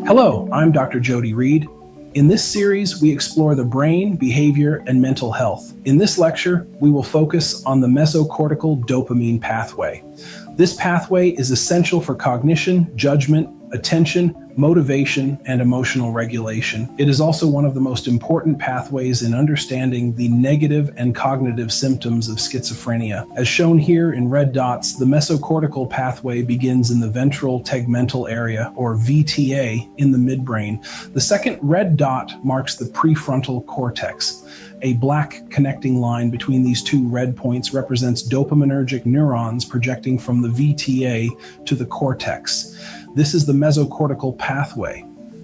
Hello, I'm Dr. Jody Reed. In this series, we explore the brain, behavior, and mental health. In this lecture, we will focus on the mesocortical dopamine pathway. This pathway is essential for cognition, judgment, attention, motivation, and emotional regulation. It is also one of the most important pathways in understanding the negative and cognitive symptoms of schizophrenia. As shown here in red dots, the mesocortical pathway begins in the ventral tegmental area, or VTA, in the midbrain. The second red dot marks the prefrontal cortex. A black connecting line between these two red points represents dopaminergic neurons projecting from the VTA to the cortex. This is the mesocortical pathway.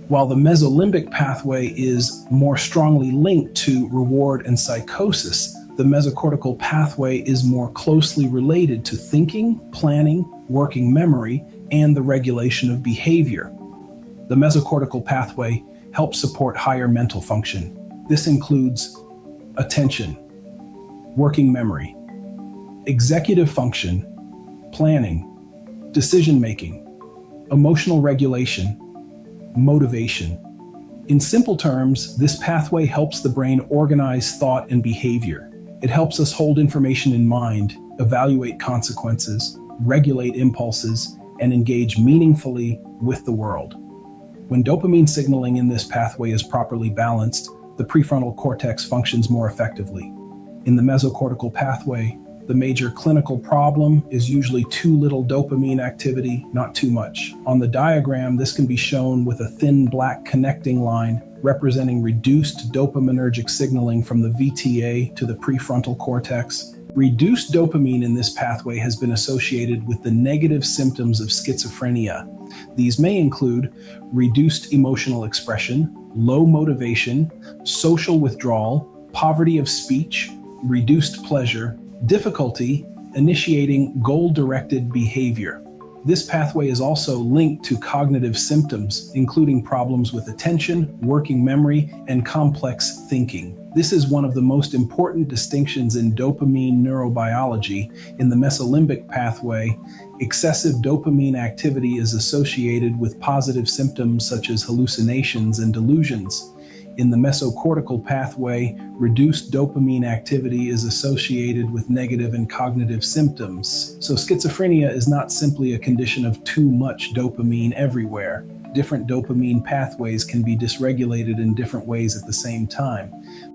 While the mesolimbic pathway is more strongly linked to reward and psychosis, the mesocortical pathway is more closely related to thinking, planning, working memory, and the regulation of behavior. The mesocortical pathway helps support higher mental function. This includes attention, working memory, executive function, planning, decision-making, emotional regulation, motivation. In simple terms, this pathway helps the brain organize thought and behavior. It helps us hold information in mind, evaluate consequences, regulate impulses, and engage meaningfully with the world. When dopamine signaling in this pathway is properly balanced, the prefrontal cortex functions more effectively. In the mesocortical pathway, the major clinical problem is usually too little dopamine activity, not too much. On the diagram, this can be shown with a thin black connecting line representing reduced dopaminergic signaling from the VTA to the prefrontal cortex. Reduced dopamine in this pathway has been associated with the negative symptoms of schizophrenia. These may include reduced emotional expression, low motivation, social withdrawal, poverty of speech, reduced pleasure, difficulty initiating goal-directed behavior. This pathway is also linked to cognitive symptoms, including problems with attention, working memory, and complex thinking. This is one of the most important distinctions in dopamine neurobiology. In the mesolimbic pathway, excessive dopamine activity is associated with positive symptoms such as hallucinations and delusions. In the mesocortical pathway, reduced dopamine activity is associated with negative and cognitive symptoms. So schizophrenia is not simply a condition of too much dopamine everywhere. Different dopamine pathways can be dysregulated in different ways at the same time.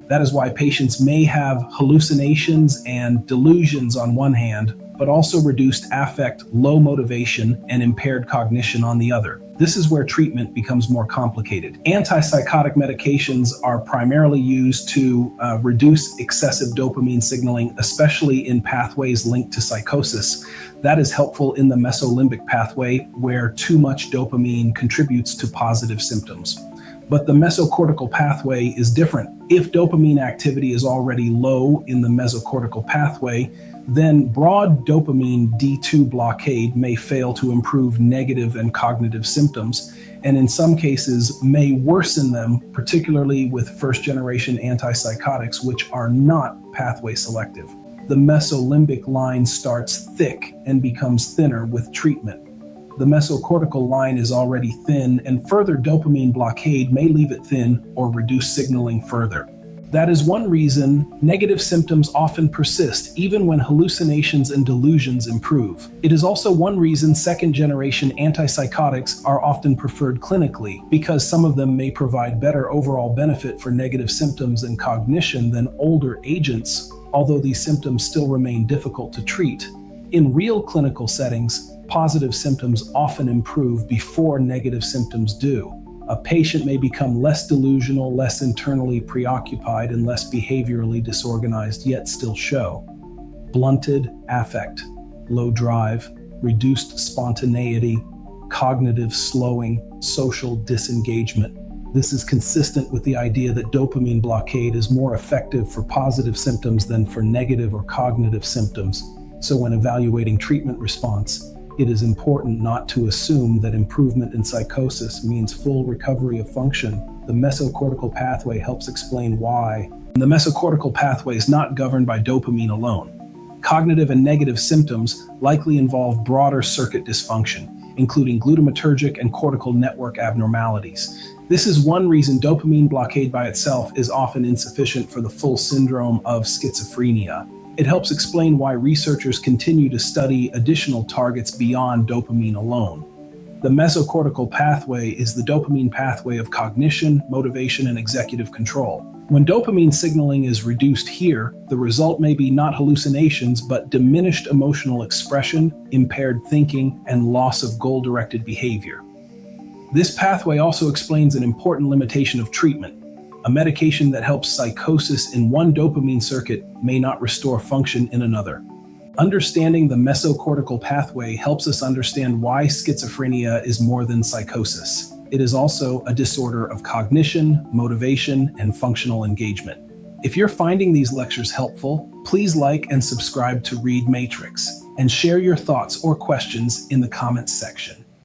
That is why patients may have hallucinations and delusions on one hand, but also reduced affect, low motivation, and impaired cognition on the other. This is where treatment becomes more complicated. Antipsychotic medications are primarily used to reduce excessive dopamine signaling, especially in pathways linked to psychosis. That is helpful in the mesolimbic pathway, where too much dopamine contributes to positive symptoms. But the mesocortical pathway is different. If dopamine activity is already low in the mesocortical pathway, then broad dopamine D2 blockade may fail to improve negative and cognitive symptoms, and in some cases may worsen them, particularly with first-generation antipsychotics, which are not pathway selective. The mesolimbic line starts thick and becomes thinner with treatment. The mesocortical line is already thin, and further dopamine blockade may leave it thin or reduce signaling further. That is one reason negative symptoms often persist, even when hallucinations and delusions improve. It is also one reason second-generation antipsychotics are often preferred clinically, because some of them may provide better overall benefit for negative symptoms and cognition than older agents, although these symptoms still remain difficult to treat. In real clinical settings, positive symptoms often improve before negative symptoms do. A patient may become less delusional, less internally preoccupied, and less behaviorally disorganized, yet still show blunted affect, low drive, reduced spontaneity, cognitive slowing, social disengagement. This is consistent with the idea that dopamine blockade is more effective for positive symptoms than for negative or cognitive symptoms. So when evaluating treatment response, it is important not to assume that improvement in psychosis means full recovery of function. The mesocortical pathway helps explain why. The mesocortical pathway is not governed by dopamine alone. Cognitive and negative symptoms likely involve broader circuit dysfunction. including glutamatergic and cortical network abnormalities. This is one reason dopamine blockade by itself is often insufficient for the full syndrome of schizophrenia. It helps explain why researchers continue to study additional targets beyond dopamine alone. The mesocortical pathway is the dopamine pathway of cognition, motivation, and executive control. When dopamine signaling is reduced here, the result may be not hallucinations, but diminished emotional expression, impaired thinking, and loss of goal-directed behavior. This pathway also explains an important limitation of treatment. A medication that helps psychosis in one dopamine circuit may not restore function in another. Understanding the mesocortical pathway helps us understand why schizophrenia is more than psychosis. It is also a disorder of cognition, motivation, and functional engagement. If you're finding these lectures helpful, please like and subscribe to Read Matrix, and share your thoughts or questions in the comments section.